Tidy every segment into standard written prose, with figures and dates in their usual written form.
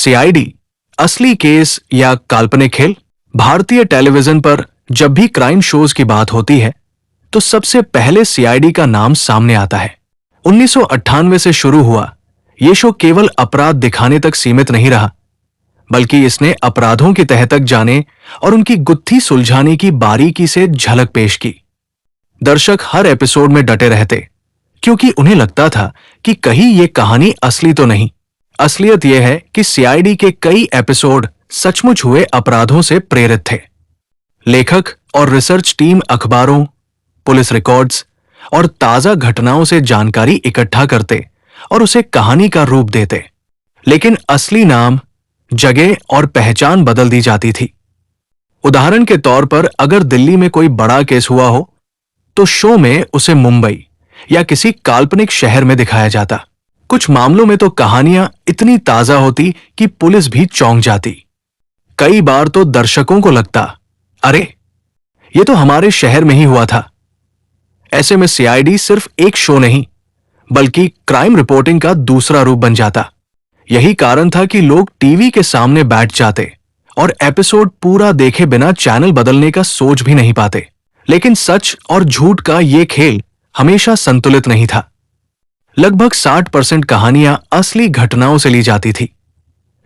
CID असली case या काल्पनिक खेल? भारतीय टेलीविजन पर जब भी क्राइम शोज की बात होती है तो सबसे पहले सीआईडी का नाम सामने आता है। 1998 से शुरू हुआ यह शो केवल अपराध दिखाने तक सीमित नहीं रहा, बल्कि इसने अपराधों की तह तक जाने और उनकी गुत्थी सुलझाने की बारीकी से झलक पेश की। दर्शक हर एपिसोड में डटे रहते क्योंकि उन्हें लगता था कि कहीं यह कहानी असली तो नहीं। असलियत यह है कि सीआईडी के कई एपिसोड सचमुच हुए अपराधों से प्रेरित थे। लेखक और रिसर्च टीम अखबारों, पुलिस रिकॉर्ड्स और ताजा घटनाओं से जानकारी इकट्ठा करते और उसे कहानी का रूप देते, लेकिन असली नाम, जगह और पहचान बदल दी जाती थी। उदाहरण के तौर पर अगर दिल्ली में कोई बड़ा केस हुआ हो तो शो में उसे मुंबई या किसी काल्पनिक शहर में दिखाया जाता। कुछ मामलों में तो कहानियां इतनी ताजा होती कि पुलिस भी चौंक जाती। कई बार तो दर्शकों को लगता, अरे ये तो हमारे शहर में ही हुआ था। ऐसे में सीआईडी सिर्फ एक शो नहीं बल्कि क्राइम रिपोर्टिंग का दूसरा रूप बन जाता। यही कारण था कि लोग टीवी के सामने बैठ जाते और एपिसोड पूरा देखे बिना चैनल बदलने का सोच भी नहीं पाते। लेकिन सच और झूठ का यह खेल हमेशा संतुलित नहीं था। लगभग 60% कहानियां असली घटनाओं से ली जाती थी,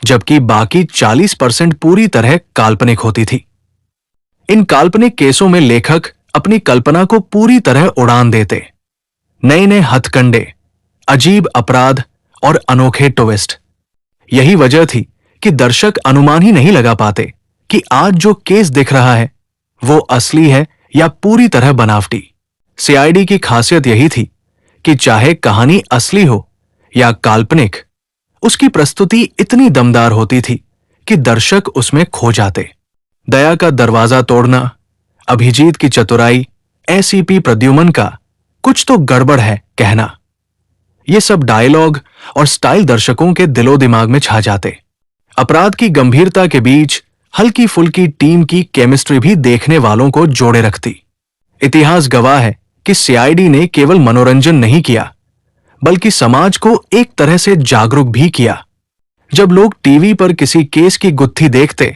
जबकि बाकी 40% पूरी तरह काल्पनिक होती थी। इन काल्पनिक केसों में लेखक अपनी कल्पना को पूरी तरह उड़ान देते। नए नए हथकंडे, अजीब अपराध और अनोखे ट्विस्ट। यही वजह थी कि दर्शक अनुमान ही नहीं लगा पाते कि आज जो केस दिख रहा है वो असली है या पूरी तरह बनावटी। सीआईडी की खासियत यही थी कि चाहे कहानी असली हो या काल्पनिक, उसकी प्रस्तुति इतनी दमदार होती थी कि दर्शक उसमें खो जाते। दया का दरवाजा तोड़ना, अभिजीत की चतुराई, एसीपी प्रद्युमन का कुछ तो गड़बड़ है कहना, ये सब डायलॉग और स्टाइल दर्शकों के दिलो दिमाग में छा जाते। अपराध की गंभीरता के बीच हल्की फुल्की टीम की केमिस्ट्री भी देखने वालों को जोड़े रखती। इतिहास गवाह है कि सीआईडी ने केवल मनोरंजन नहीं किया बल्कि समाज को एक तरह से जागरूक भी किया। जब लोग टीवी पर किसी केस की गुत्थी देखते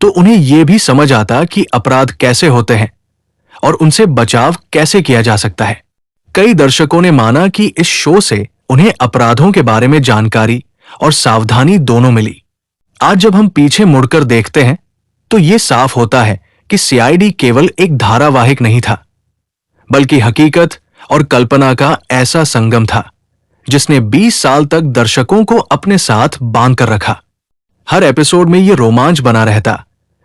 तो उन्हें यह भी समझ आता कि अपराध कैसे होते हैं और उनसे बचाव कैसे किया जा सकता है। कई दर्शकों ने माना कि इस शो से उन्हें अपराधों के बारे में जानकारी और सावधानी दोनों मिली। आज जब हम पीछे मुड़कर देखते हैं तो यह साफ होता है कि सीआईडी केवल एक धारावाहिक नहीं था, बल्कि हकीकत और कल्पना का ऐसा संगम था जिसने 20 साल तक दर्शकों को अपने साथ बांध कर रखा। हर एपिसोड में यह रोमांच बना रहता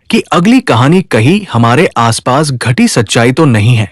कि अगली कहानी कहीं हमारे आसपास घटी सच्चाई तो नहीं है।